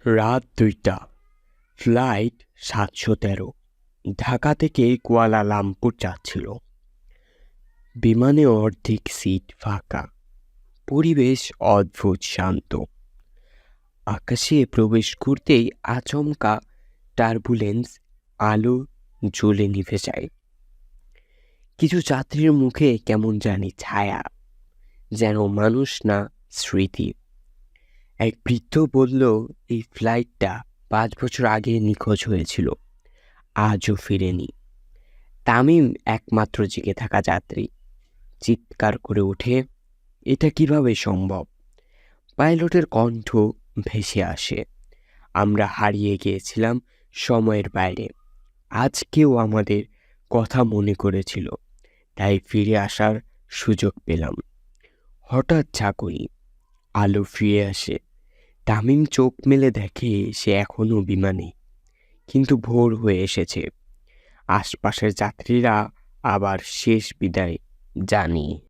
রাত ২টা, ফ্লাইট ৭১৩ ঢাকা থেকে কুয়ালালামপুর যাচ্ছিল। বিমানে অর্ধেক সিট ফাঁকা, পরিবেশ অদ্ভুত শান্ত। আকাশে প্রবেশ করতেই আচমকা টার্বুলেন্স, আলো জ্বলে নিভে যায়। কিছু যাত্রীর মুখে কেমন জানি ছায়া, যেন মানুষ না স্মৃতি। এক বৃদ্ধ বলল, এই ফ্লাইটটা ৫ বছর আগে নিখোঁজ হয়েছিল, আজও ফিরেনি। তামিম একমাত্র জেগে থাকা যাত্রী, চিৎকার করে ওঠে, এটা কিভাবে সম্ভব? পাইলটের কণ্ঠ ভেসে আসে, আমরা হারিয়ে গিয়েছিলাম সময়ের বাইরে। আজ কেউ আমাদের কথা মনে করেছিল, তাই ফিরে আসার সুযোগ পেলাম। হঠাৎ ঝাঁকুনি, আলো ফিরে আসে। তামিম চোখ মেলে দেখে সে এখনো বিমানে, কিন্তু ভোর হয়ে এসেছে। আশপাশের যাত্রীরা আবার শেষ বিদায় জানিয়ে